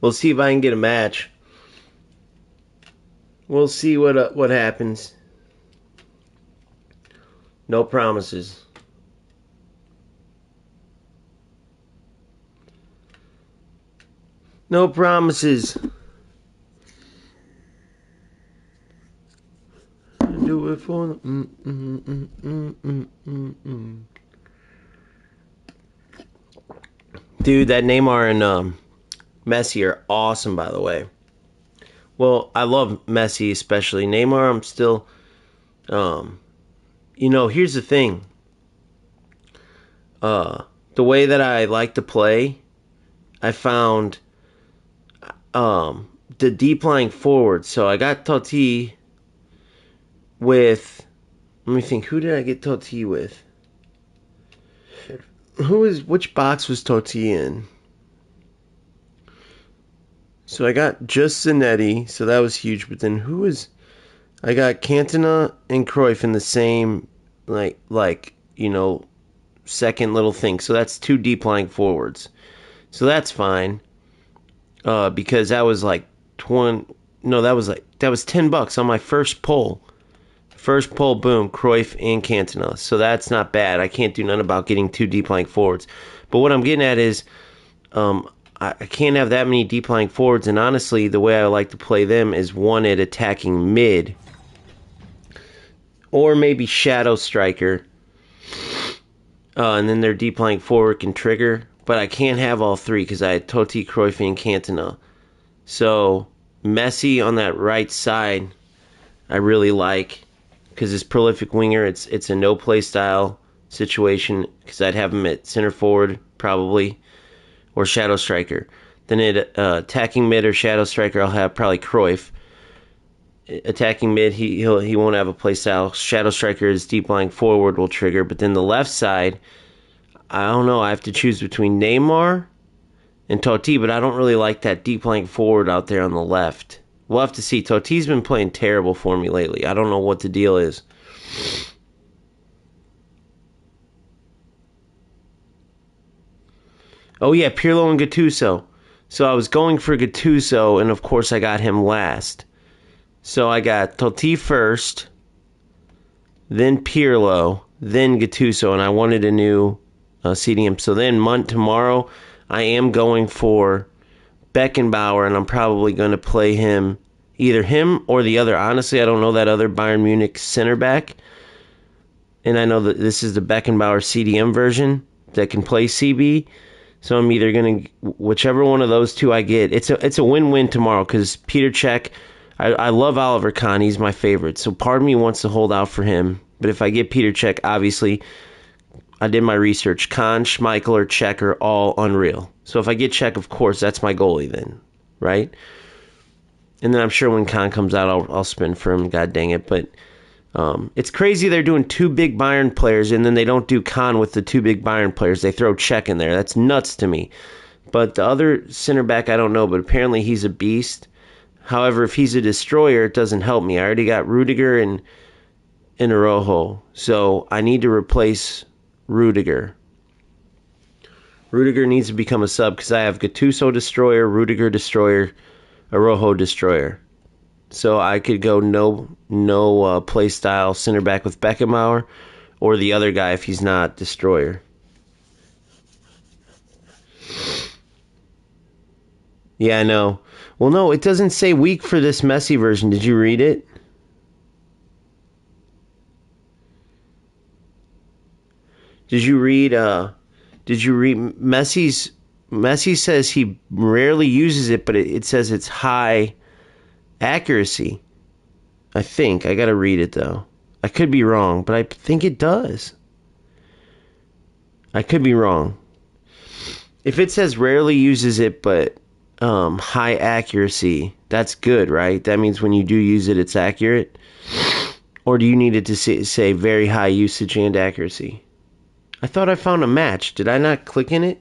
We'll see if I can get a match. We'll see what happens. No promises. No promises. Do it for Dude, that Neymar and Messi are awesome, by the way. Well, I love Messi especially. Neymar, I'm still, here's the thing. The way that I like to play, I found the deep lying forward. So I got Totti with, let me think, who did I get Totti with? Which box was Totti in? So I got just Zanetti, so that was huge. But then I got Cantona and Cruyff in the same, second little thing. So that's two deep lying forwards. So that's fine. Because that was like that was $10 on my first pull. First pull, boom, Cruyff and Cantona. So that's not bad. I can't do nothing about getting two deep lying forwards. But what I'm getting at is, I can't have that many deep lying forwards. And honestly, the way I like to play them is one at attacking mid, or maybe shadow striker, and then their deep lying forward can trigger. But I can't have all three because I had Totti, Cruyff, and Cantona. So Messi on that right side, I really like. Because his prolific winger, it's a no play style situation. Because I'd have him at center forward probably, or shadow striker. Then at attacking mid or shadow striker, I'll have probably Cruyff. Attacking mid, he won't have a play style. Shadow striker is deep lying forward will trigger. But then the left side, I don't know. I have to choose between Neymar and Totti, but I don't really like that deep lying forward out there on the left. We'll have to see. Totti's been playing terrible for me lately. I don't know what the deal is. Oh, yeah, Pirlo and Gattuso. So I was going for Gattuso, and of course I got him last. So I got Totti first, then Pirlo, then Gattuso, and I wanted a new CDM. So then tomorrow I am going for Beckenbauer, and I'm probably going to play him, either him or the other. Honestly, I don't know that other Bayern Munich center back. And I know that this is the Beckenbauer CDM version that can play CB. So I'm either going to, whichever one of those two I get, it's a win-win tomorrow because Peter Cech, I love Oliver Kahn. He's my favorite. So part of me wants to hold out for him. But if I get Peter Cech, obviously, I did my research. Kahn, Schmeichel, or Cech are all unreal. So if I get Cech, of course, that's my goalie then, right? And then I'm sure when Kahn comes out, I'll spin for him. God dang it! But it's crazy they're doing two big Bayern players, and then they don't do Kahn with the two big Bayern players. They throw Cech in there. That's nuts to me. But the other center back, I don't know, but apparently he's a beast. However, if he's a destroyer, it doesn't help me. I already got Rudiger and Araujo, so I need to replace Rudiger. Rudiger needs to become a sub because I have Gattuso destroyer, Rudiger destroyer, Araujo destroyer. So I could go no play style center back with Beckenbauer, or the other guy if he's not destroyer. Yeah, I know. Well, no, it doesn't say weak for this Messi version. Did you read it? Did you read Messi says he rarely uses it, but it says it's high accuracy. I think. I got to read it though. I could be wrong, but I think it does. I could be wrong. If it says rarely uses it, but high accuracy, that's good, right? That means when you do use it, it's accurate? Or do you need it to say very high usage and accuracy? I thought I found a match. Did I not click in it?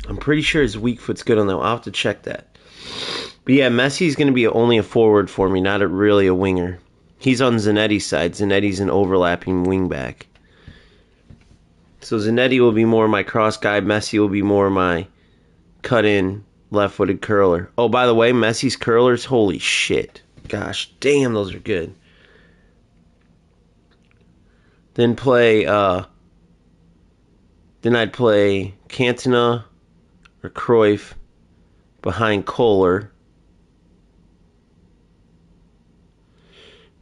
I'm pretty sure his weak foot's good on that. I'll have to check that. But yeah, Messi's going to be only a forward for me, not really a winger. He's on Zanetti's side. Zanetti's an overlapping wingback. So Zanetti will be more my cross guy. Messi will be more my cut-in left-footed curler. Oh, by the way, Messi's curlers, holy shit. Gosh, damn, those are good. Then I'd play Cantona or Cruyff behind Kohler.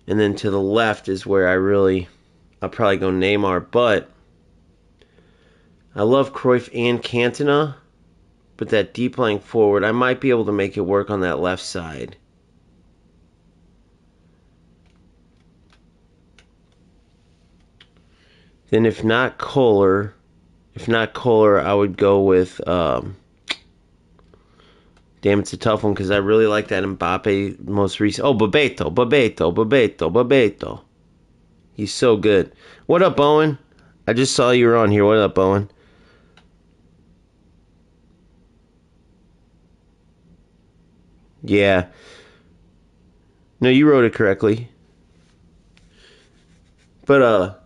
And then to the left is where I'll probably go Neymar. But I love Cruyff and Cantona. But that deep lying forward, I might be able to make it work on that left side. Then if not Kohler, I would go with damn, it's a tough one because I really like that Mbappe most recent. Oh, Bebeto. He's so good. What up, Owen? I just saw you were on here. What up, Owen? Yeah. No, you wrote it correctly. But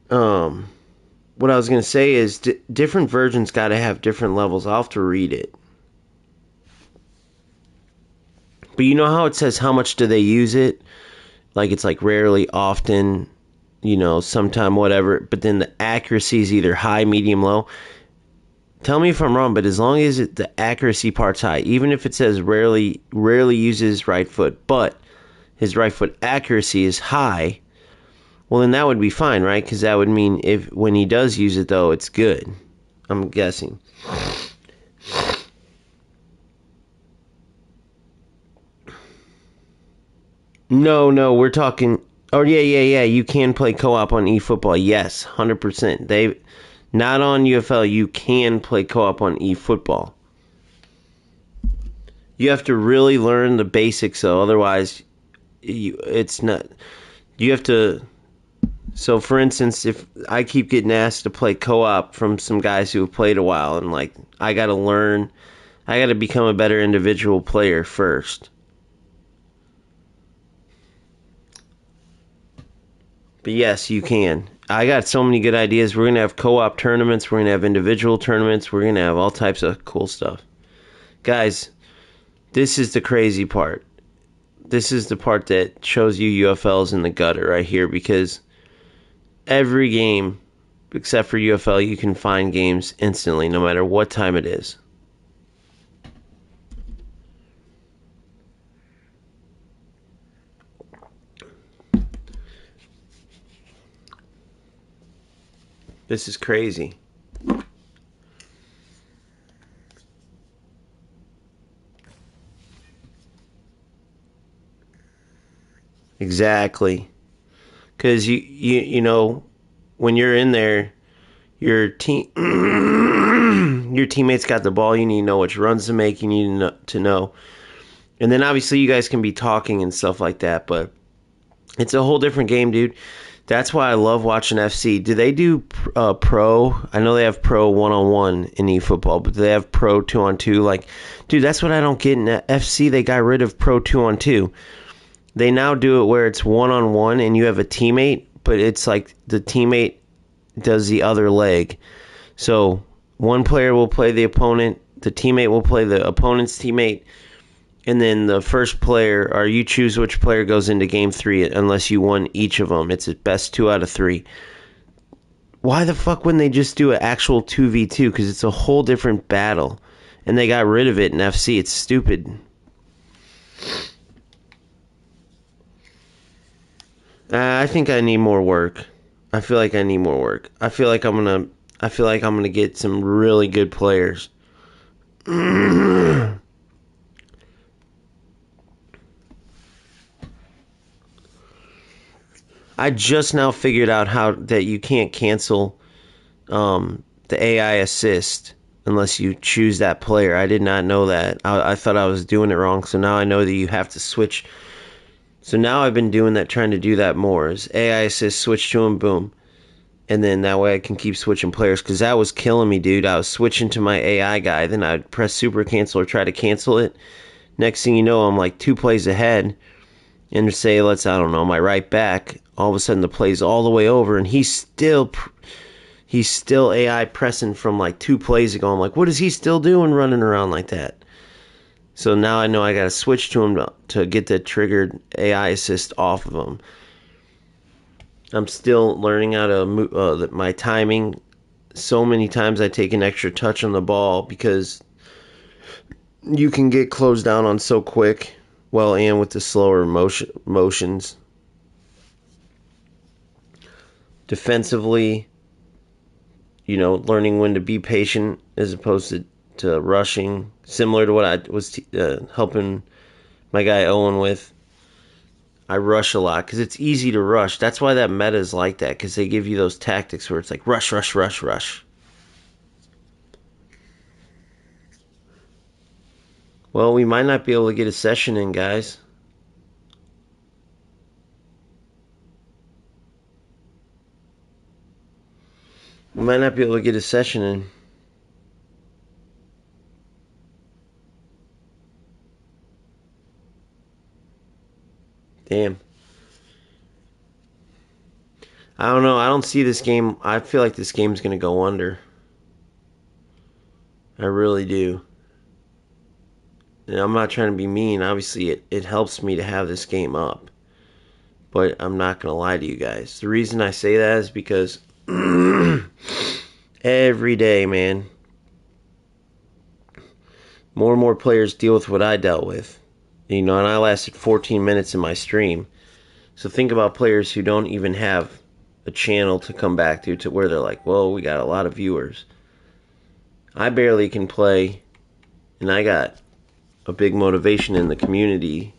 what I was gonna say is different versions got to have different levels. I'll have to read it. But you know how it says how much do they use it? Like it's like rarely, often, sometime, whatever. But then the accuracy is either high, medium, low. Tell me if I'm wrong, but as long as the accuracy part's high, even if it says rarely uses right foot, but his right foot accuracy is high, well then that would be fine, right? Because that would mean when he does use it though, it's good. I'm guessing. No, we're talking. Oh yeah. You can play co-op on eFootball. Yes, 100%. They not on UFL. You can play co-op on eFootball. You have to really learn the basics though. Otherwise, it's not. You have to. So, for instance, if I keep getting asked to play co-op from some guys who have played a while, and like I got to become a better individual player first. But yes, you can. I got so many good ideas. We're going to have co-op tournaments. We're going to have individual tournaments. We're going to have all types of cool stuff. Guys, this is the crazy part. This is the part that shows you UFL's in the gutter right here, because every game, except for UFL, you can find games instantly, no matter what time it is. This is crazy. Exactly. Because you know, when you're in there, your your teammates got the ball. You need to know which runs to make. You need to know. And then obviously you guys can be talking and stuff like that, but it's a whole different game, dude. That's why I love watching FC. Do they do pro? I know they have pro 1-on-1 in eFootball, but do they have pro 2-on-2? Like, dude, that's what I don't get in FC. They got rid of pro 2-on-2. They now do it where it's 1-on-1 and you have a teammate, but it's like the teammate does the other leg. So one player will play the opponent, the teammate will play the opponent's teammate, and then the first player, or you choose which player goes into game 3 unless you won each of them. It's a best 2 out of 3. Why the fuck wouldn't they just do an actual 2v2? Because it's a whole different battle. And they got rid of it in FC. It's stupid. I think I need more work. I feel like I need more work. I feel like I'm gonna get some really good players. I just now figured out how that you can't cancel the AI assist unless you choose that player. I did not know that. I thought I was doing it wrong. So now I know that you have to switch. So now I've been doing that, trying to do that more. Is AI assist, switch to him, boom. And then that way I can keep switching players, because that was killing me, dude. I was switching to my AI guy, then I'd press super cancel or try to cancel it. Next thing you know, I'm like 2 plays ahead. And say, I don't know, my right back, all of a sudden the play's all the way over, and he's still AI pressing from like 2 plays ago. I'm like, what is he still doing running around like that? So now I know I got to switch to him to get the triggered AI assist off of him. I'm still learning how to my timing. So many times I take an extra touch on the ball because you can get closed down on so quick. Well, and with the slower motions. Defensively, learning when to be patient as opposed to rushing. Similar to what I was helping my guy Owen with. I rush a lot because it's easy to rush. That's why that meta is like that, because they give you those tactics where it's like rush, rush, rush, rush. Well, we might not be able to get a session in, guys. We might not be able to get a session in. Damn. I don't know. I don't see this game. I feel like this game's going to go under. I really do. And I'm not trying to be mean. Obviously, it helps me to have this game up. But I'm not going to lie to you guys. The reason I say that is because every day, man, more and more players deal with what I dealt with. And I lasted 14 minutes in my stream. So think about players who don't even have a channel to come back to where they're like, well, we got a lot of viewers. I barely can play, and I got a big motivation in the community,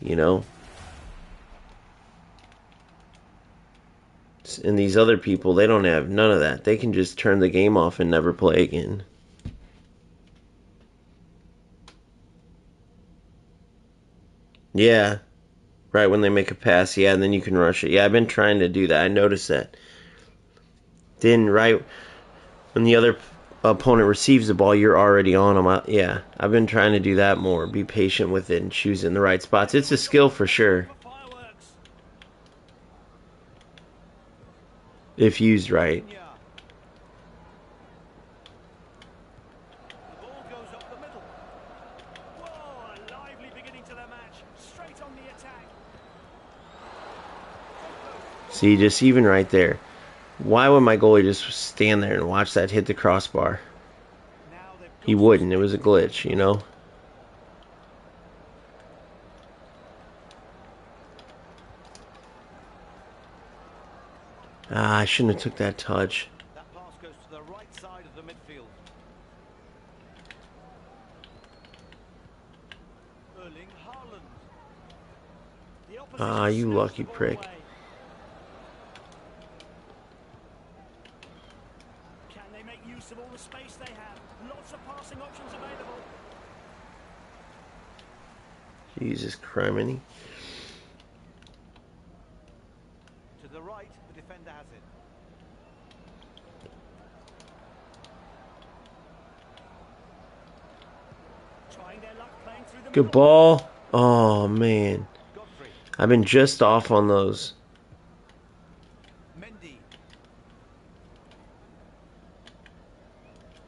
And these other people, they don't have none of that. They can just turn the game off and never play again. Yeah. Right when they make a pass, yeah, and then you can rush it. Yeah, I've been trying to do that. I noticed that. Then right when the other opponent receives the ball, you're already on them. Yeah, I've been trying to do that more. Be patient with it and choosing the right spots. It's a skill for sure. If used right. See, just even right there. Why would my goalie just stand there and watch that hit the crossbar? He wouldn't. It was a glitch, I shouldn't have took that touch. That pass goes to the right side of the midfield. Erling Haaland. You lucky prick. Can they make use of all the space they have? Lots of passing options available. Jesus criminy. To the right, the defender has it. Trying their luck playing through the Good ball. Oh, man. I've been just off on those. Mendy.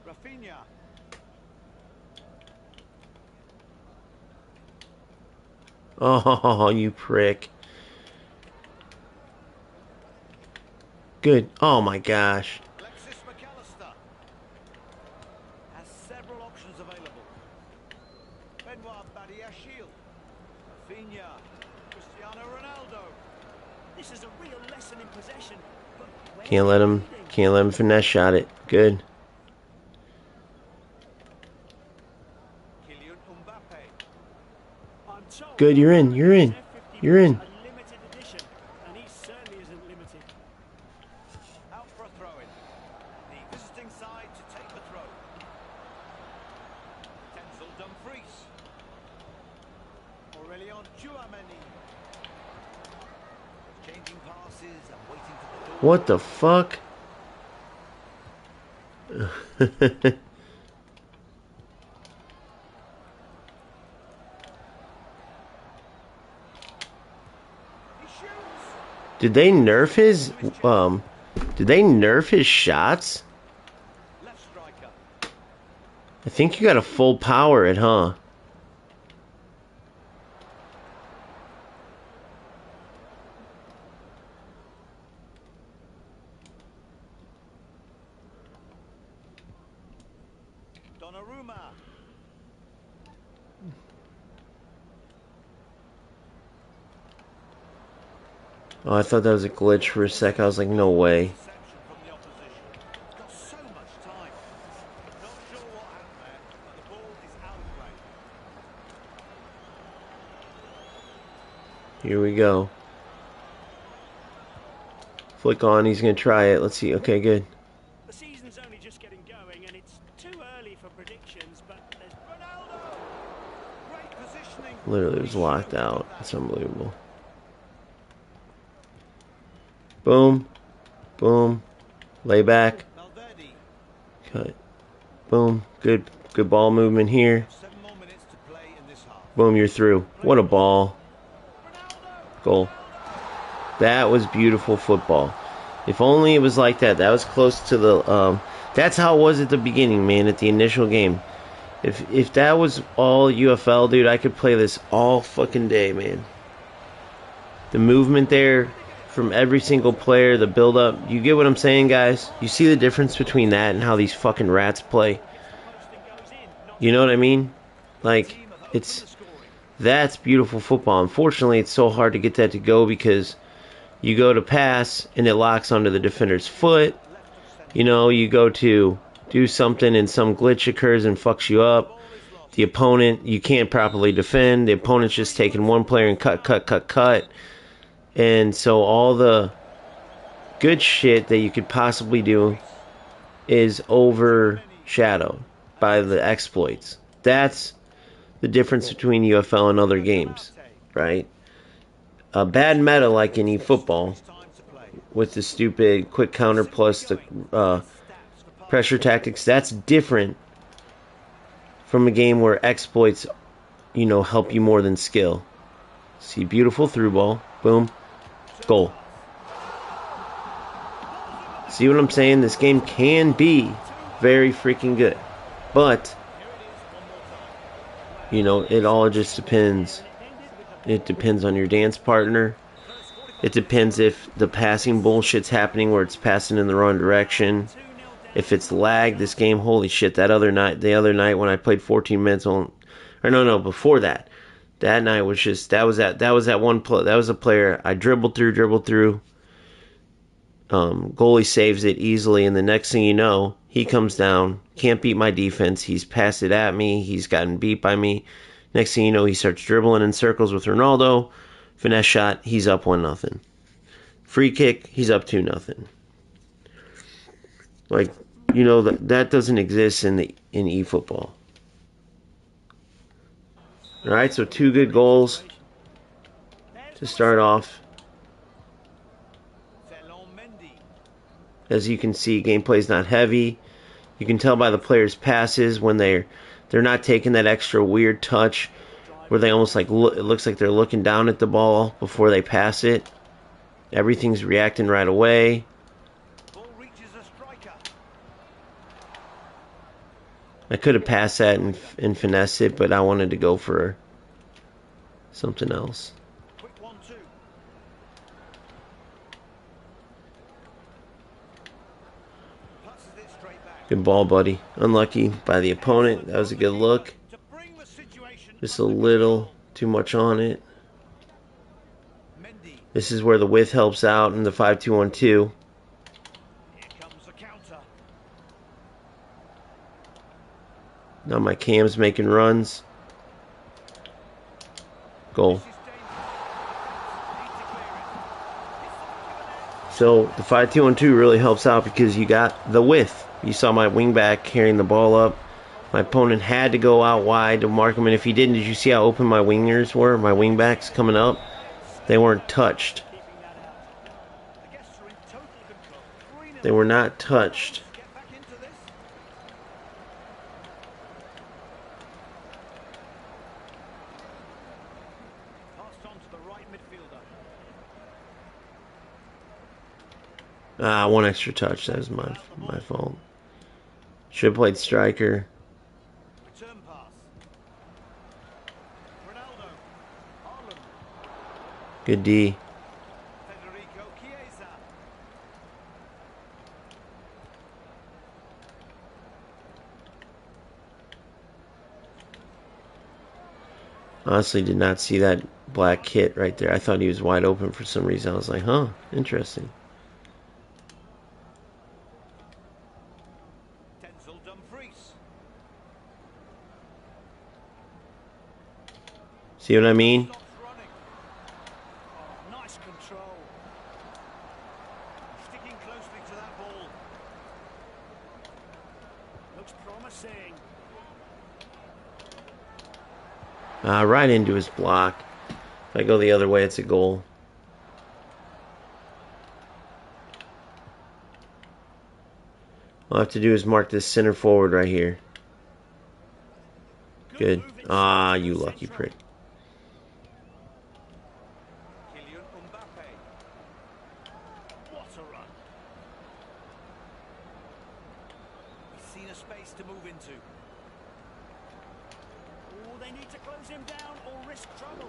Rafinha. Oh, you prick. Good. Oh, my gosh. Has several options available. Benoit Badiashile. Rafinha. Cristiano Ronaldo. This is a real lesson in possession. Can't let him finesse shot it. Good. Good, you're in. You're in. You're in. Limited edition, and he certainly isn't limited. Out for a throw-in. The visiting side to take the throw. Denzel Dumfries. Aurelion Tchouameni. Changing passes and waiting for the door. What the fuck? He shoots. Did they nerf his did they nerf his shots? Left striker. I think you got to full power it, huh? Donnarumma. Oh, I thought that was a glitch for a sec. I was like, no way. Interception from the opposition. Got so much time. Not sure what happened there, but the ball is out of play. Here we go. Flick on. He's going to try it. Let's see. Okay, good. The season's only just getting going, and it's too early for predictions, but there's Ronaldo. Great positioning. Literally was locked out. It's unbelievable. Boom. Boom. Lay back. Valverde. Cut. Boom. Good ball movement here. 7 more minutes to play in this half. Boom, you're through. What a ball. Goal. That was beautiful football. If only it was like that. That was close to the that's how it was at the beginning, man, at the initial game. If that was all UFL, dude, I could play this all fucking day, man. The movement there from every single player, the build up. You get what I'm saying, guys? You see the difference between that and how these fucking rats play? You know what I mean? Like, that's beautiful football. Unfortunately, it's so hard to get that to go because you go to pass and it locks onto the defender's foot. You know, you go to do something and some glitch occurs and fucks you up. The opponent, you can't properly defend. The opponent's just taking one player and cut. And so all the good shit that you could possibly do is overshadowed by the exploits. That's the difference between UFL and other games, right? A bad meta like in eFootball with the stupid quick counter plus the pressure tactics, that's different from a game where exploits, you know, help you more than skill. See, beautiful through ball. Boom. Goal. See what I'm saying? This game can be very freaking good. But, you know, it all just depends. It depends on your dance partner. It depends if the passing bullshit's happening where it's passing in the wrong direction. If it's lag, this game, holy shit, the other night when I played 14 minutes before that. That night was just that was that one play. That was a player I dribbled through. Goalie saves it easily, and the next thing you know, he comes down, can't beat my defense. He's passed it at me. He's gotten beat by me. Next thing you know, he starts dribbling in circles with Ronaldo. Finesse shot, he's up 1-0. Free kick, he's up 2-0. Like, you know, that doesn't exist in eFootball. Alright, so 2 good goals to start off. As you can see, gameplay's not heavy. You can tell by the players' passes when they're not taking that extra weird touch where they almost like it looks like they're looking down at the ball before they pass it. Everything's reacting right away. I could have passed that and finessed it, but I wanted to go for something else. Good ball, buddy. Unlucky by the opponent. That was a good look. Just a little too much on it. This is where the width helps out in the 5-2-1-2. Now my cam's making runs. Goal. So the 5-2-1-2 really helps out because you got the width. You saw my wingback carrying the ball up. My opponent had to go out wide to mark him, and if he didn't, did you see how open my wingers were? My wingbacks coming up? They weren't touched. They were not touched. Ah, one extra touch. That was my fault. Should have played striker. Return pass. Ronaldo. Haaland. Good D. Federico Chiesa. Honestly, did not see that black kit right there. I thought he was wide open for some reason. I was like, huh, interesting. Denzel Dumfries. See what I mean? Stops running. Oh, nice control. Sticking closely to that ball. Looks promising. Right into his block. If I go the other way, it's a goal. All I have to do is mark this center forward right here. Good. Ah, you lucky prick. Kylian Mbappe. What a run. He's seen a space to move into. Oh, they need to close him down or risk trouble.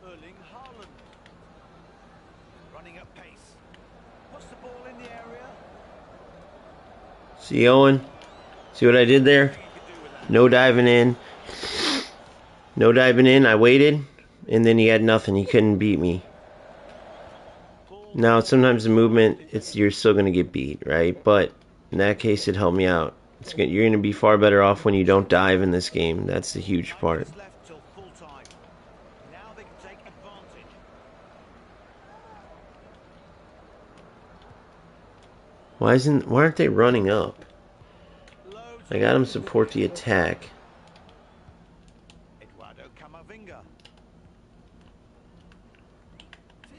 Erling Haaland. Running at pace. Puts the ball in the area. See Owen? See what I did there? No diving in. No diving in. I waited, and then he had nothing. He couldn't beat me. Now, sometimes the movement, you're still going to get beat, right? But in that case, it helped me out. You're going to be far better off when you don't dive in this game. That's the huge part. Left till full time. Now they can take advantage. Why aren't they running up? I got him support the attack. Eduardo Camavinga.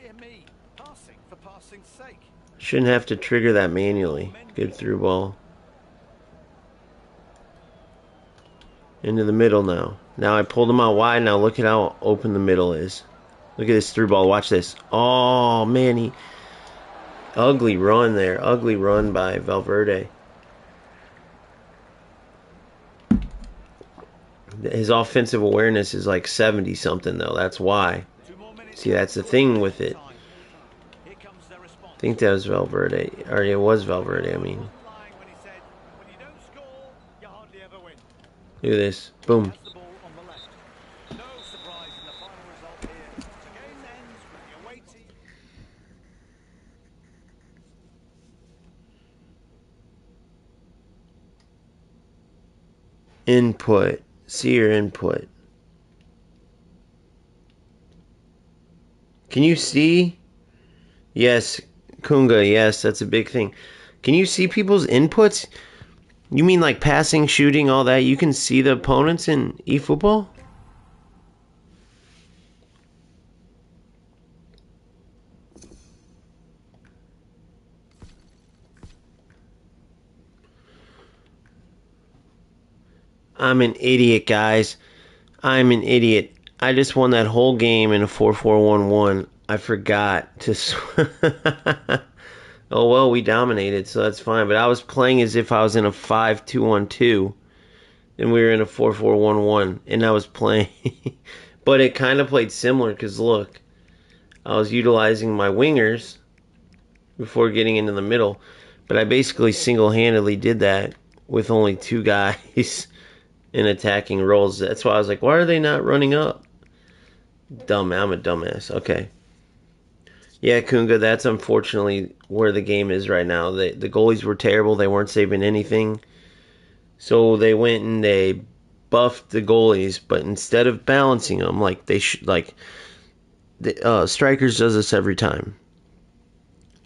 Dear me, passing for passing's sake. Shouldn't have to trigger that manually. Good through ball. Into the middle now. Now I pulled him out wide. Now look at how open the middle is. Look at this through ball. Watch this. Oh, man. Ugly run there. Ugly run by Valverde. His offensive awareness is like 70-something, though. That's why. See, that's the thing with it. I think that was Valverde. Or it was Valverde, I mean. Look at this. Boom. Input. See your input. Can you see? Yes, Kunga, yes, that's a big thing. Can you see people's inputs? You mean like passing, shooting, all that? You can see the opponents in eFootball? I'm an idiot, guys. I'm an idiot. I just won that whole game in a 4-4-1-1. I forgot to... Oh, well, we dominated, so that's fine. But I was playing as if I was in a 5-2-1-2. And we were in a 4-4-1-1. And I was playing... But it kind of played similar, because look. I was utilizing my wingers before getting into the middle. But I basically single-handedly did that with only two guys in attacking roles. That's why I was like, why are they not running up? I'm a dumbass. Okay. Yeah, Kunga, that's unfortunately where the game is right now. The goalies were terrible. They weren't saving anything. So they went and they buffed the goalies, but instead of balancing them, like they should, like the Strikers does this every time.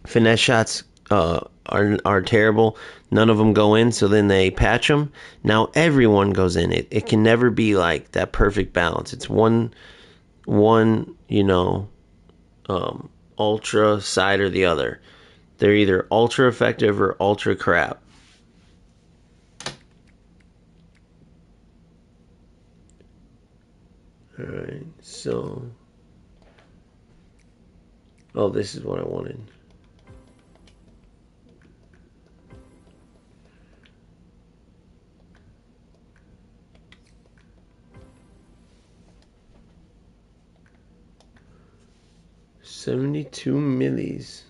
Finesse shots are terrible. None of them go in, so then they patch them. Now everyone goes in. It can never be like that perfect balance. It's one ultra side or the other. They're either ultra effective or ultra crap. Alright, so... Oh, this is what I wanted. $72 millis.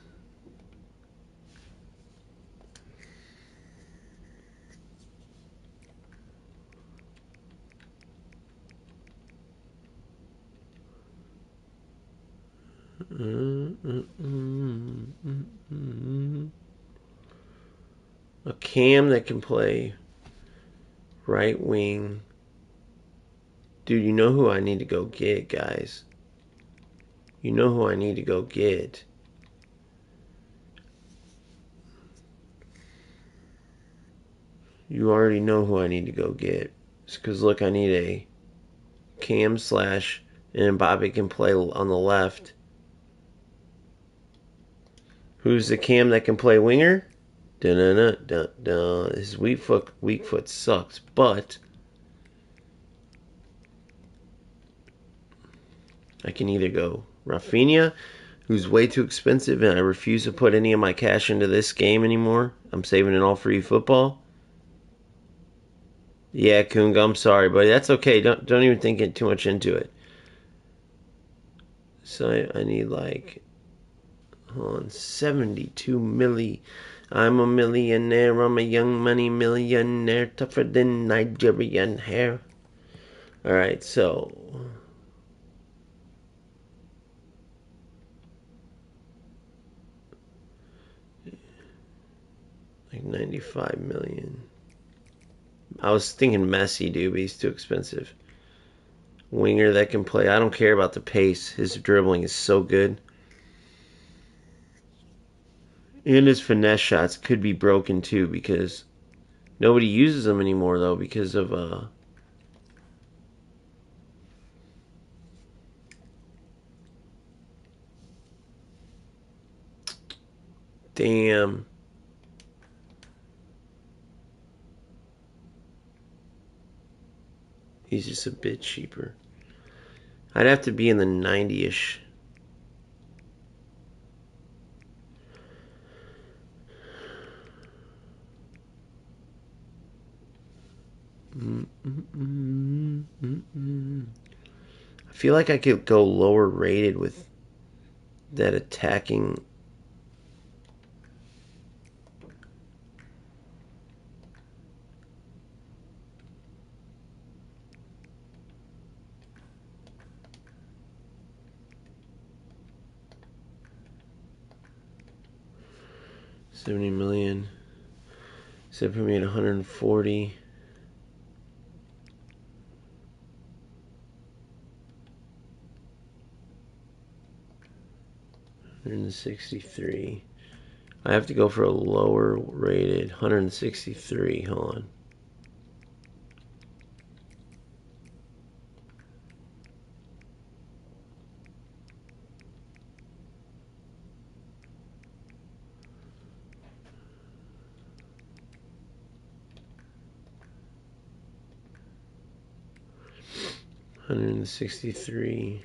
A cam that can play right wing. Dude, you know who I need to go get, guys. You know who I need to go get. You already know who I need to go get. It's because, look, I need a cam slash, and Mbappe can play on the left. Who's the cam that can play winger? Dun-dun-dun-dun-dun. His weak foot sucks, but I can either go Rafinha, who's way too expensive, and I refuse to put any of my cash into this game anymore. I'm saving it all for eFootball. Yeah, Kunga, I'm sorry, but that's okay. Don't even think it too much into it. So I need like, hold on, 72 milli. I'm a millionaire. I'm a young money millionaire, tougher than Nigerian hair. All right, so like 95 million. I was thinking Messi, dude, but he's too expensive. Winger that can play. I don't care about the pace. His dribbling is so good. And his finesse shots could be broken too because nobody uses them anymore though because of damn. He's just a bit cheaper. I'd have to be in the 90-ish. I feel like I could go lower rated with that attacking. $70 million. So put me at 140. $163. I have to go for a lower rated 163. Hold on. $163.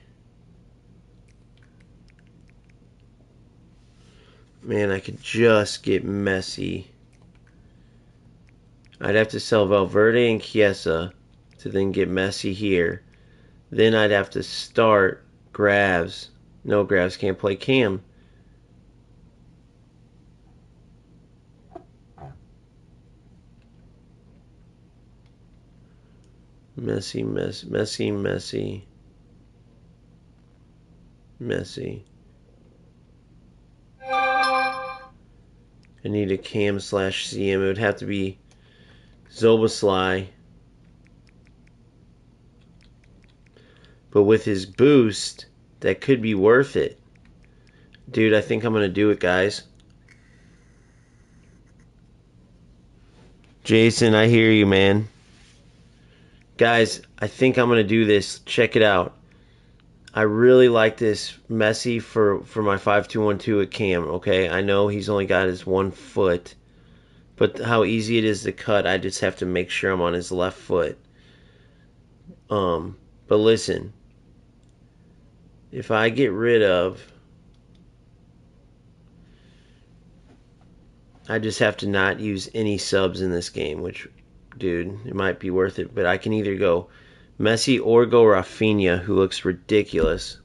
Man, I could just get Messi. I'd have to sell Valverde and Chiesa to then get Messi here. Then I'd have to start Graves. No, Graves can't play Cam. Messi. I need a Cam slash CM. It would have to be Zoboslai. But with his boost, that could be worth it. Dude, I think I'm going to do it, guys. Jason, I hear you, man. Guys, I think I'm going to do this. Check it out. I really like this Messi for my 5-2-1-2 at Cam, okay? I know he's only got his 1 foot, but how easy it is to cut, I just have to make sure I'm on his left foot. But listen, if I get rid of, I just have to not use any subs in this game, which, dude, it might be worth it. But I can either go Messi or go Rafinha, who looks ridiculous.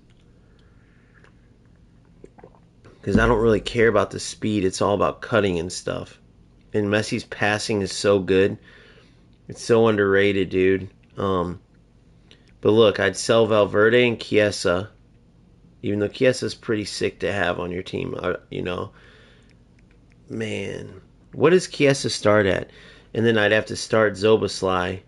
Because I don't really care about the speed. It's all about cutting and stuff. And Messi's passing is so good. It's so underrated, dude. But look, I'd sell Valverde and Chiesa, even though Chiesa's pretty sick to have on your team. Man, what does Chiesa start at? And then I'd have to start Zoboslai.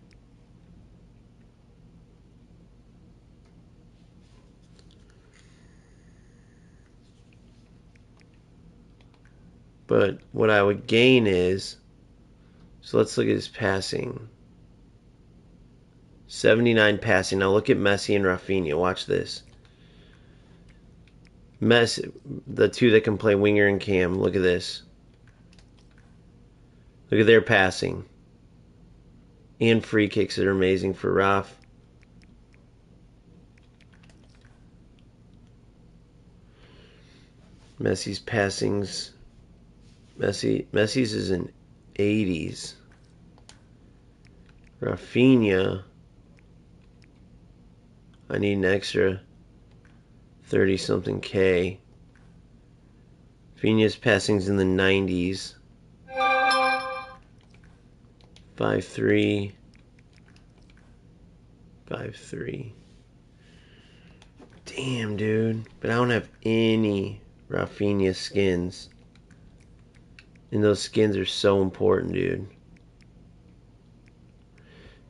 But what I would gain is, so let's look at his passing. 79 passing. Now look at Messi and Rafinha. Watch this. Messi, the two that can play winger and cam. Look at this. Look at their passing. And free kicks that are amazing for Raf. Messi's passings. Messi's is in 80s. Rafinha, I need an extra 30 something K. Rafinha's passings in the 90s. 5'3". 5'3". Damn, dude. But I don't have any Rafinha skins. And those skins are so important, dude.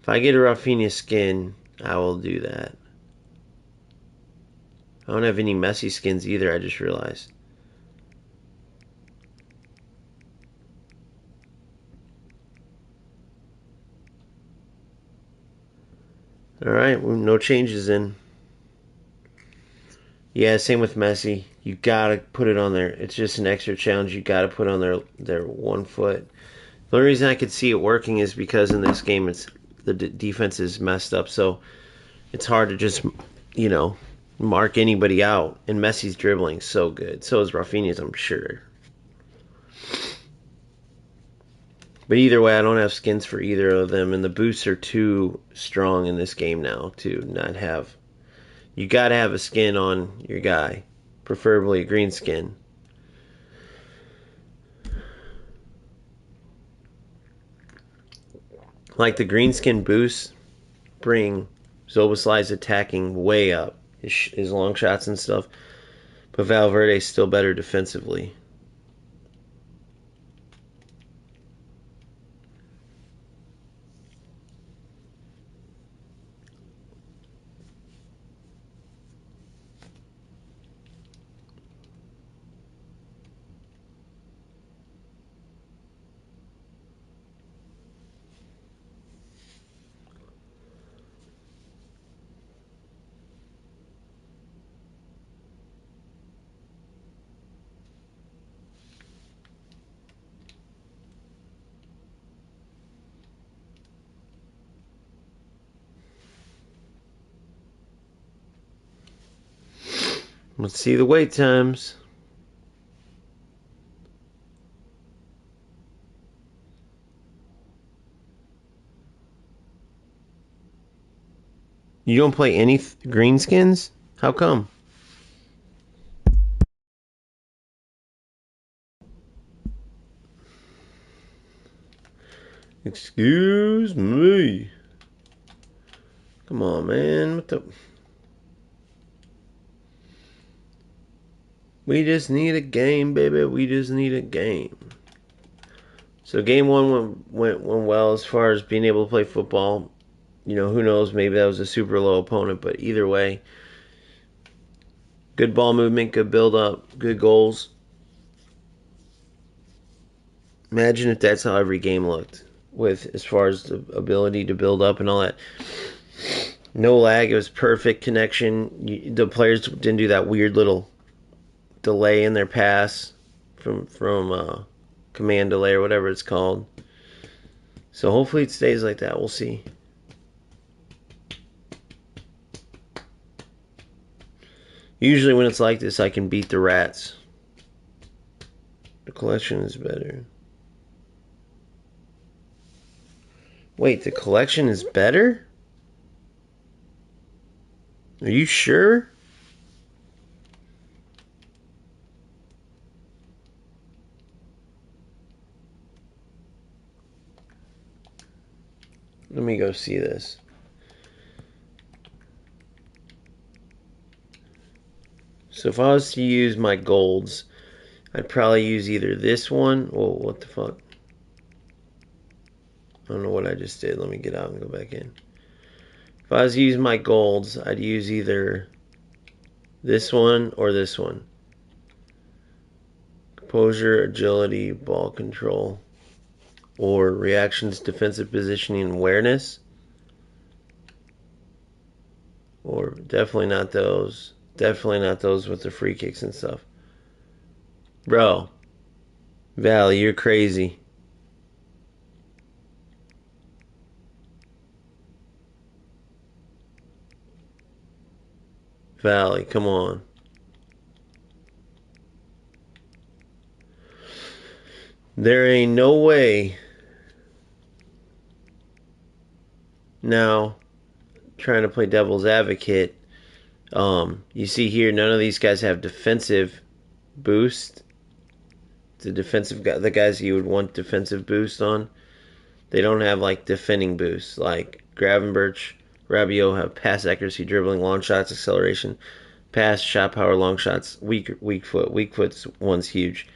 If I get a Rafinha skin, I will do that. I don't have any Messi skins either, I just realized. Alright, well, no changes in. Yeah, same with Messi. You gotta put it on there. It's just an extra challenge. You gotta put on their 1 foot. The only reason I could see it working is because in this game the defense is messed up, so it's hard to just mark anybody out. And Messi's dribbling so good. So is Rafinha's, I'm sure. But either way, I don't have skins for either of them, and the boosts are too strong in this game now to not have. You gotta have a skin on your guy, preferably a green skin. Like the green skin boosts bring Zoboslai's attacking way up, his long shots and stuff, but Valverde's still better defensively. Let's see the wait times. You don't play any green skins? How come? Excuse me. Come on, man. What the? We just need a game, baby. We just need a game. So game one went well as far as being able to play football. Who knows? Maybe that was a super low opponent, but either way, good ball movement, good build up, good goals. Imagine if that's how every game looked, with as far as the ability to build up and all that. No lag. It was perfect connection. The players didn't do that weird little delay in their pass from command delay or whatever it's called. So hopefully it stays like that. We'll see. Usually when it's like this, I can beat the rats. The collection is better. Wait, the collection is better? Are you sure? Let me go see this. So if I was to use my golds, I'd probably use either this one. Whoa, what the fuck? I don't know what I just did. Let me get out and go back in. If I was to use my golds, I'd use either this one or this one. Composure, agility, ball control, or reactions, defensive positioning, and awareness. Or definitely not those. Definitely not those with the free kicks and stuff. Bro, Valley, you're crazy. Valley, come on. There ain't no way. Now, trying to play devil's advocate, you see here, none of these guys have defensive boost. The guys you would want defensive boost on, they don't have like defending boosts. Like Gravenberch, Rabiot have pass accuracy, dribbling, long shots, acceleration, pass, shot power, long shots, weak foot. Weak foot's one's huge.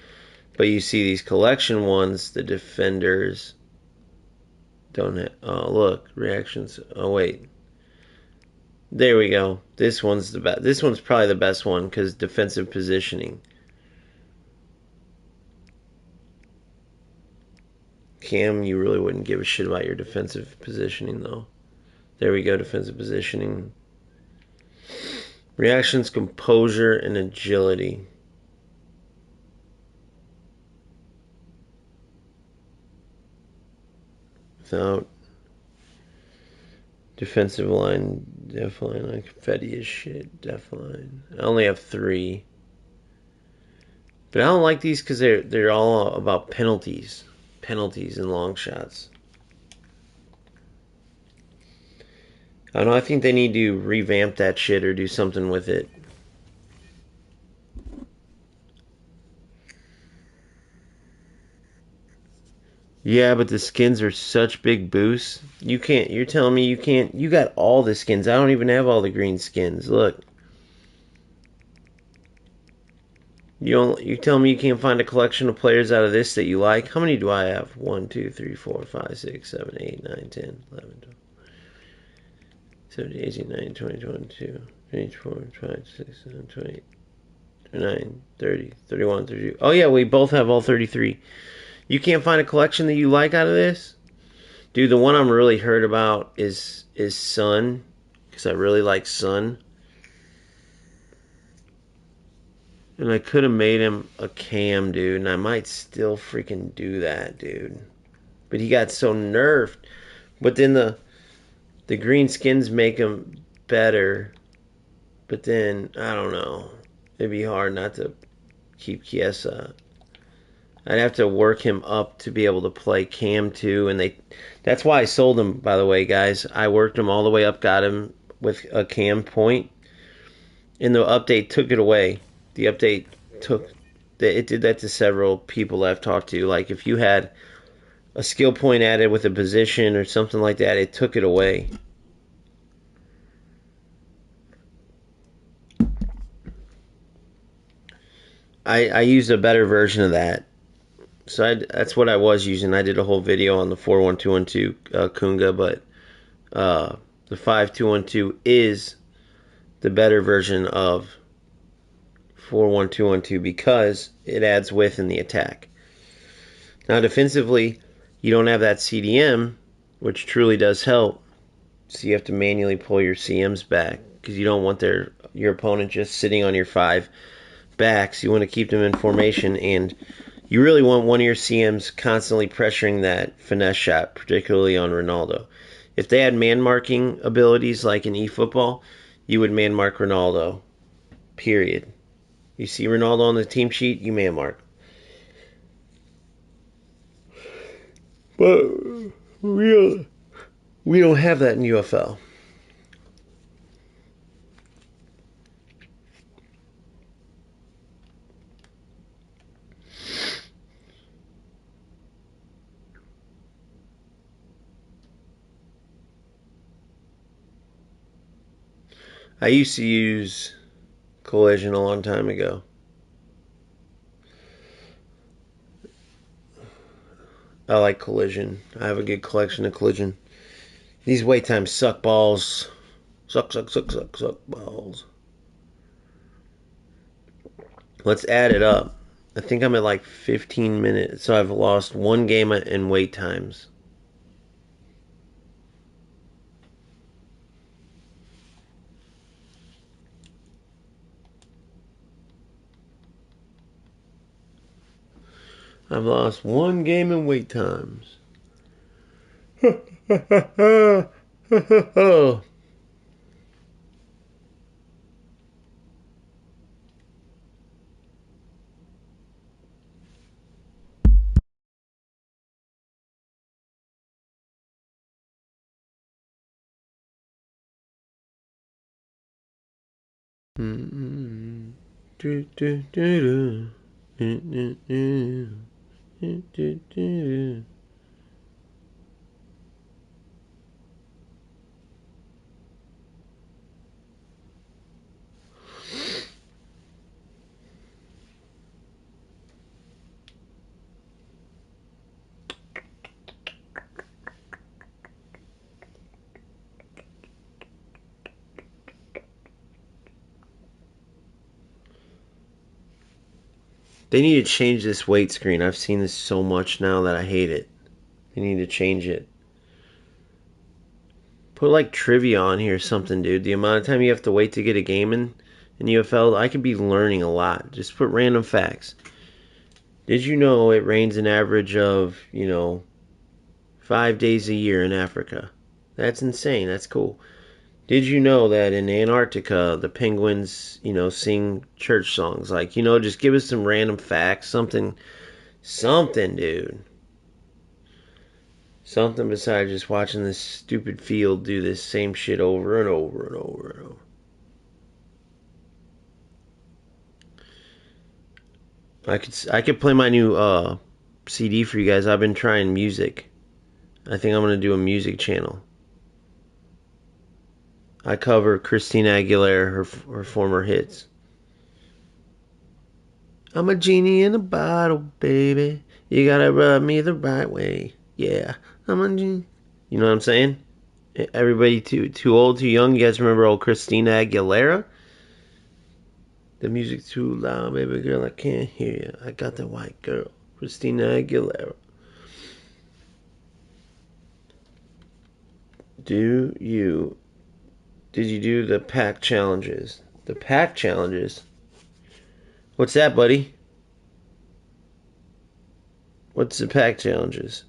But you see these collection ones, the defenders don't have. Oh, look, reactions. Oh, wait. There we go. This one's the best. This one's probably the best one because defensive positioning. Cam, you really wouldn't give a shit about your defensive positioning, though. There we go, defensive positioning. Reactions, composure, and agility. Without defensive line, def line, like Fetty as shit, def line. I only have 3. But I don't like these because they're all about penalties. Penalties and long shots. I don't know, I think they need to revamp that shit or do something with it. Yeah, but the skins are such big boosts. You're telling me you can't, you got all the skins. I don't even have all the green skins. Look. You tell me you can't find a collection of players out of this that you like? How many do I have? 1, 2, 3, 4, 5, 6, 7, 8, 9, 10, 11, 12, 17, 18, 19, 20, 22, 24, 25, 26, 27, 28, 29, 30, 31, 32. Oh yeah, we both have all 33. You can't find a collection that you like out of this? Dude, the one I'm really hurt about is Sun, because I really like Sun. And I could have made him a Cam, dude, and I might still freaking do that, dude. But he got so nerfed. But then the green skins make him better. But then, I don't know. It'd be hard not to keep Chiesa. I'd have to work him up to be able to play Cam too, and that's why I sold him, by the way, guys. I worked him all the way up, got him with a Cam point, and the update took it away. The update did that to several people I've talked to. Like if you had a skill point added with a position or something like that, it took it away. I used a better version of that. So that's what I was using. I did a whole video on the 41212 Kunga, but the 5212 is the better version of 41212 because it adds width in the attack. Now defensively, you don't have that CDM, which truly does help. So you have to manually pull your CMs back because you don't want your opponent just sitting on your 5 backs. You want to keep them in formation, and you really want one of your CMs constantly pressuring that finesse shot, particularly on Ronaldo. If they had man marking abilities like in eFootball, you would man mark Ronaldo. Period. You see Ronaldo on the team sheet, you man mark. But we don't have that in UFL. I used to use Collision a long time ago. I like Collision. I have a good collection of Collision. These wait times suck balls. Suck balls. Let's add it up. I think I'm at like 15 minutes, so I've lost one game in wait times. I've lost one game in wait times. They need to change this weight screen. I've seen this so much now that I hate it. They need to change it. Put like trivia on here or something, dude. The amount of time you have to wait to get a game in UFL, I could be learning a lot. Just put random facts. Did you know it rains an average of, 5 days a year in Africa? That's insane. That's cool. Did you know that in Antarctica, the penguins, sing church songs? Like, just give us some random facts. Something, dude. Something besides just watching this stupid field do this same shit over and over and over and over. I could play my new CD for you guys. I've been trying music. I think I'm gonna do a music channel. I cover Christina Aguilera, her former hits. I'm a genie in a bottle, baby. You gotta rub me the right way. Yeah, I'm a genie. You know what I'm saying? Everybody too old, too young. You guys remember old Christina Aguilera? The music's too loud, baby girl. I can't hear you. I got the white girl, Christina Aguilera. Did you do the pack challenges? The pack challenges? What's that, buddy? What's the pack challenges?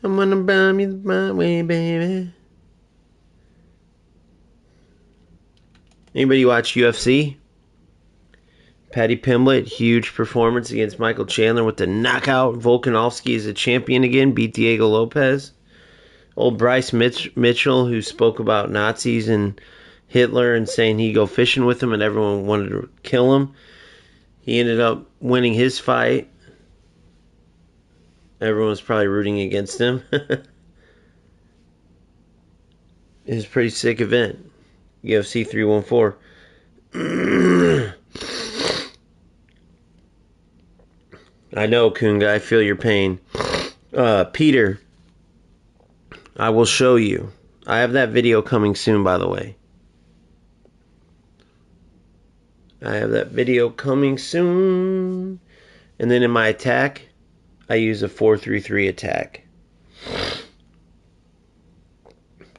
I'm gonna buy me the right way, baby. Anybody watch UFC? Paddy Pimblett, huge performance against Michael Chandler with the knockout. Volkanovski is a champion again, beat Diego Lopez. Old Bryce Mitchell, who spoke about Nazis and Hitler and saying he'd go fishing with him and everyone wanted to kill him. He ended up winning his fight. Everyone was probably rooting against him. It was a pretty sick event. UFC 314. I know, Kunga. I feel your pain. Peter, I will show you. I have that video coming soon, by the way. I have that video coming soon. And then in my attack, I use a 4-3-3 attack.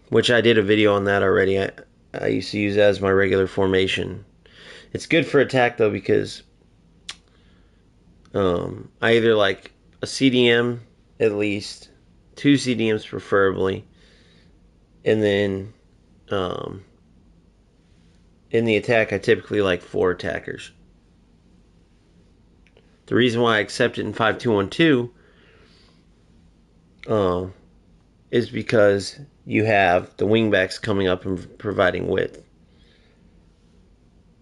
Which I did a video on that already. I used to use that as my regular formation. It's good for attack, though, because I either like a CDM, at least, 2 CDMs preferably, and then in the attack, I typically like 4 attackers. The reason why I accept it in 5-2-1-2 is because you have the wingbacks coming up and providing width.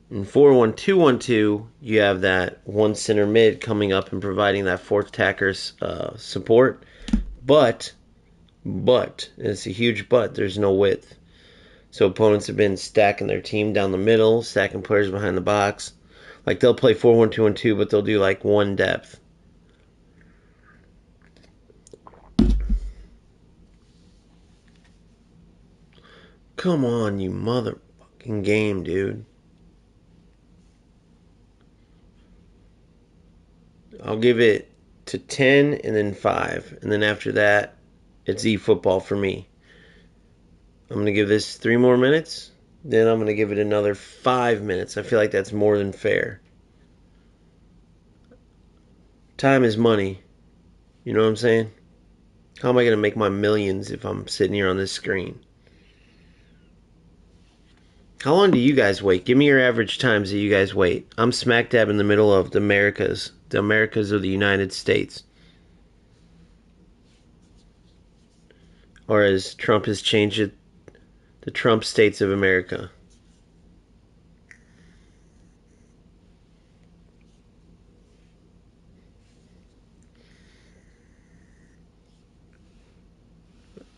In 4-1-2-1-2, you have that one center mid coming up and providing that 4th attacker's support. But, it's a huge but, there's no width. So opponents have been stacking their team down the middle, stacking players behind the box. Like they'll play 4-1-2-1-2, but they'll do like 1 depth. Come on, you motherfucking game, dude. I'll give it to 10 and then 5. And then after that, it's eFootball for me. I'm going to give this 3 more minutes. Then I'm going to give it another 5 minutes. I feel like that's more than fair. Time is money. You know what I'm saying? How am I going to make my millions if I'm sitting here on this screen? How long do you guys wait? Give me your average times that you guys wait. I'm smack dab in the middle of the Americas. The Americas of the United States. Or as Trump has changed it, the Trump States of America.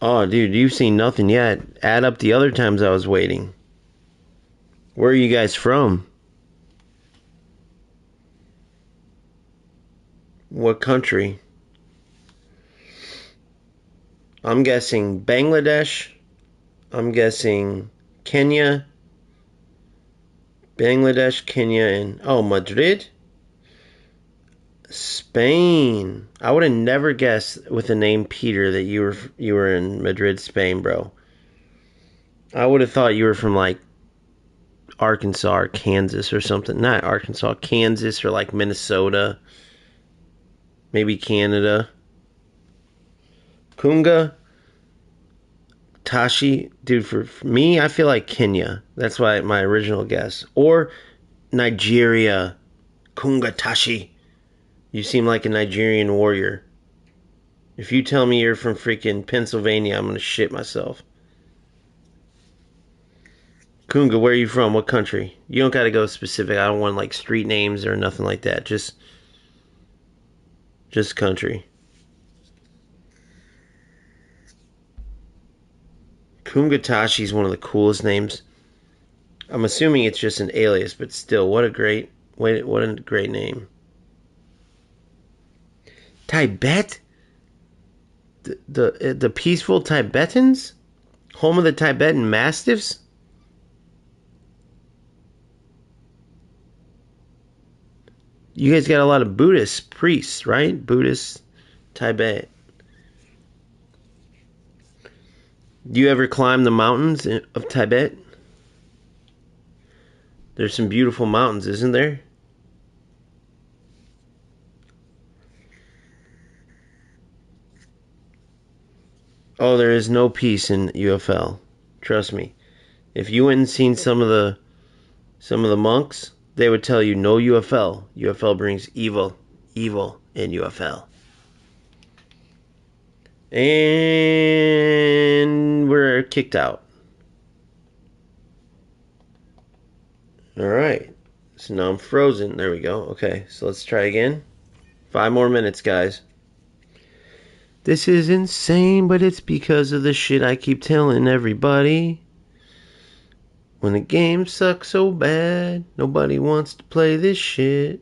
Oh, dude, you've seen nothing yet. Add up the other times I was waiting. Where are you guys from? What country? I'm guessing Bangladesh. I'm guessing Kenya. Bangladesh, Kenya, and Madrid? Spain. I would have never guessed with the name Peter that you were in Madrid, Spain, bro. I would have thought you were from like Arkansas or Kansas or something. Not Arkansas, Kansas or like Minnesota. Maybe Canada. Kunga. Tashi. Dude, for me, I feel like Kenya. That's why my original guess. Or Nigeria. Kunga Tashi. You seem like a Nigerian warrior. If you tell me you're from freaking Pennsylvania, I'm going to shit myself. Kunga, where are you from? What country? You don't got to go specific. I don't want like street names or nothing like that. Just country. Kungatashi is one of the coolest names. I'm assuming it's just an alias, but still, what a great name. Tibet? The peaceful Tibetans? Home of the Tibetan Mastiffs? You guys got a lot of Buddhist priests, right? Buddhist Tibet. Do you ever climb the mountains of Tibet? There's some beautiful mountains, isn't there? Oh, there is no peace in UFL. Trust me. If you went and seen some of the monks, they would tell you no UFL. UFL brings evil in UFL. And we're kicked out. Alright. So now I'm frozen. There we go. Okay, so let's try again. 5 more minutes, guys. This is insane, but it's because of the shit I keep telling everybody. When the game sucks so bad, nobody wants to play this shit.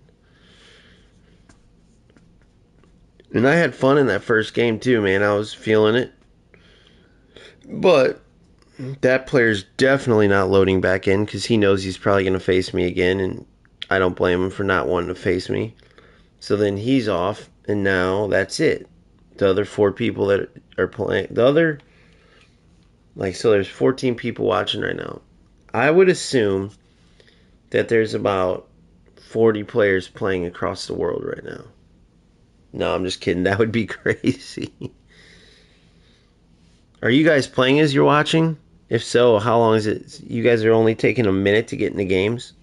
And I had fun in that first game too, man. I was feeling it. But that player's definitely not loading back in because he knows he's probably going to face me again, and I don't blame him for not wanting to face me. So then he's off, and now that's it. The other 4 people that are playing, so there's 14 people watching right now. I would assume that there's about 40 players playing across the world right now. No, I'm just kidding. That would be crazy. Are you guys playing as you're watching? If so, how long is it? You guys are only taking a minute to get into games?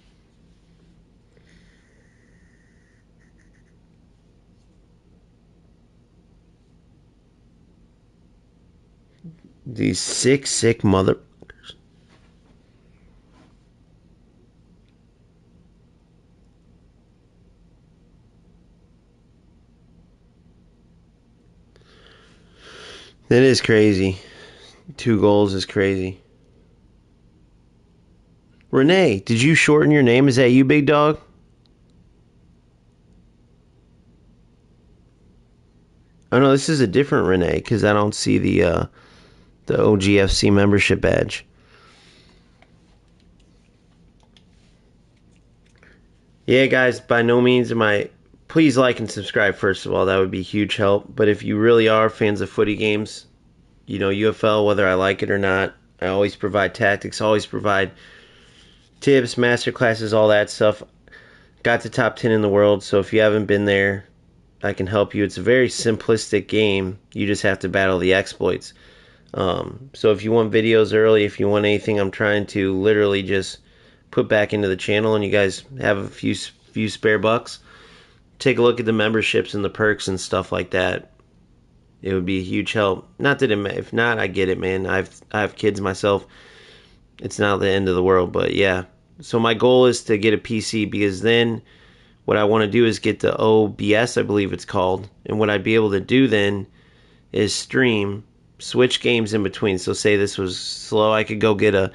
These sick mother... That is crazy. 2 goals is crazy. Renee, did you shorten your name? Is that you, big dog? Oh no, this is a different Renee because I don't see the OGFC membership badge. Yeah, guys, by no means am I. Please like and subscribe first of all. That would be huge help. But if you really are fans of footy games, you know UFL, whether I like it or not, I always provide tactics, always provide tips, master classes, all that stuff. Got to top 10 in the world, so if you haven't been there, I can help you. It's a very simplistic game. You just have to battle the exploits. So if you want videos early, if you want anything, I'm trying to literally just put back into the channel, and you guys have a few spare bucks, take a look at the memberships and the perks and stuff like that. It would be a huge help. Not that if not, I get it, man. I have kids myself. It's not the end of the world, but yeah. So my goal is to get a PC, because then what I want to do is get the OBS, I believe it's called, and what I'd be able to do then is switch games in between. So say this was slow, I could go get a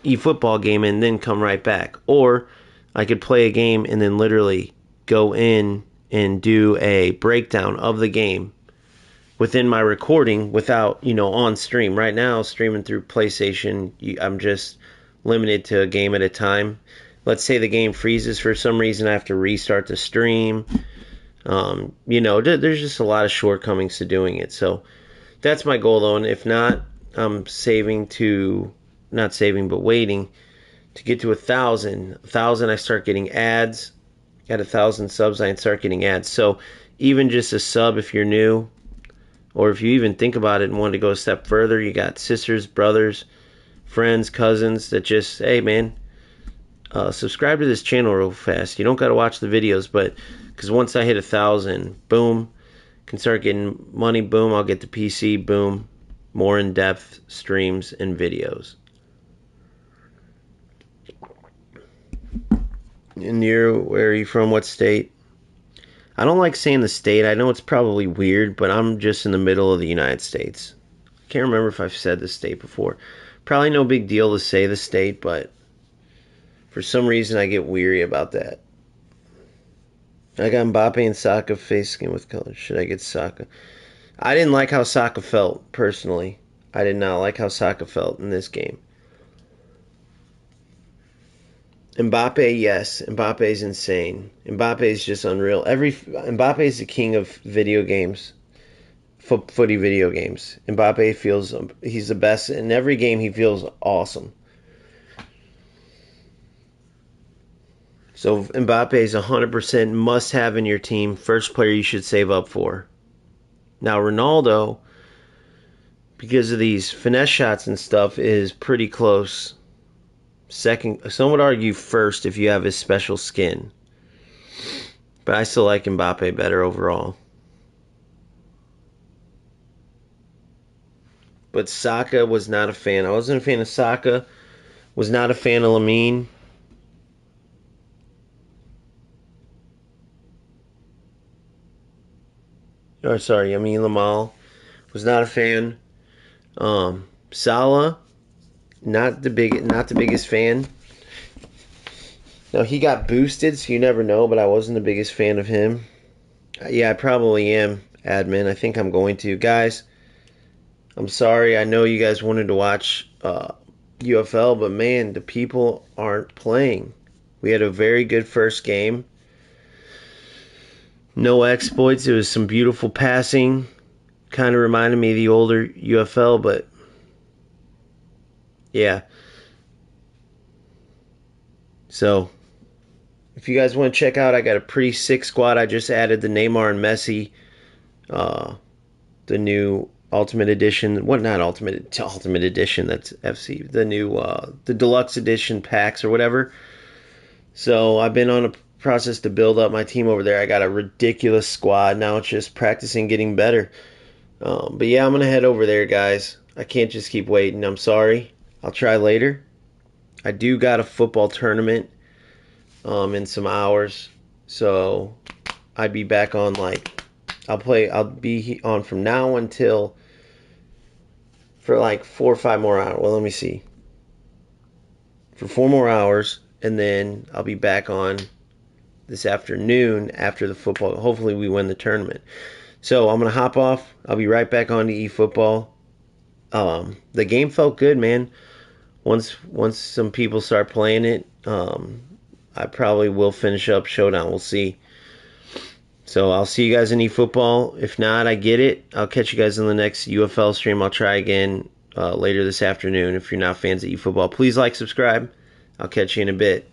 eFootball game and then come right back. Or I could play a game and then literally go in and do a breakdown of the game within my recording without, on stream. Right now, streaming through PlayStation, I'm just limited to a game at a time. Let's say the game freezes for some reason, I have to restart the stream. There's just a lot of shortcomings to doing it. So that's my goal, though. And if not, I'm waiting to get to 1,000. 1,000, I start getting ads. At 1,000 subs, I start getting ads. So even just a sub, if you're new, or if you even think about it and want to go a step further, you got sisters, brothers, friends, cousins that just, hey, man, subscribe to this channel real fast. You don't got to watch the videos, but because once I hit 1,000, boom, can start getting money, boom, I'll get the PC, boom, more in-depth streams and videos. And where are you from? What state? I don't like saying the state. I know it's probably weird, but I'm just in the middle of the United States. I can't remember if I've said the state before. Probably no big deal to say the state, but for some reason I get weary about that. I got Mbappe and Saka face skin with color. Should I get Saka? I didn't like how Saka felt, personally. I did not like how Saka felt in this game. Mbappe, yes. Mbappe's insane. Mbappe's just unreal. Mbappe's the king of video games. Footy video games. Mbappe feels he's the best. In every game, he feels awesome. So Mbappe's 100% must-have in your team. First player you should save up for. Now, Ronaldo, because of these finesse shots and stuff, is pretty close. Second, some would argue first if you have his special skin. But I still like Mbappe better overall. But Saka was not a fan. I wasn't a fan of Saka. Was not a fan of Lamine. Or sorry, I mean Lamal. Was not a fan. Salah, not the biggest fan. Now he got boosted, so you never know, but I wasn't the biggest fan of him. Yeah, I probably am, admin. I think I'm going to. Guys, I'm sorry. I know you guys wanted to watch UFL, but man, the people aren't playing. We had a very good first game. No exploits. It was some beautiful passing. Kind of reminded me of the older UFL, but yeah. So, if you guys want to check out, I got a pretty sick squad. I just added the Neymar and Messi, the new Ultimate Edition. What, not Ultimate Edition, that's FC. The new, the Deluxe Edition packs or whatever. So I've been on a process to build up my team over there. I got a ridiculous squad. Now it's just practicing getting better. But yeah, I'm going to head over there, guys. I can't just keep waiting. I'm sorry. I'll try later. I do got a football tournament in some hours. So I'd be back on I'll be on from now until for like 4 or 5 more hours. Well, let me see. For 4 more hours, and then I'll be back on this afternoon after the football. Hopefully we win the tournament. So I'm going to hop off. I'll be right back on to eFootball. The game felt good, man. Once some people start playing it, I probably will finish up Showdown. We'll see. So I'll see you guys in eFootball. If not, I get it. I'll catch you guys in the next UFL stream. I'll try again later this afternoon. If you're not fans of eFootball, please like, subscribe. I'll catch you in a bit.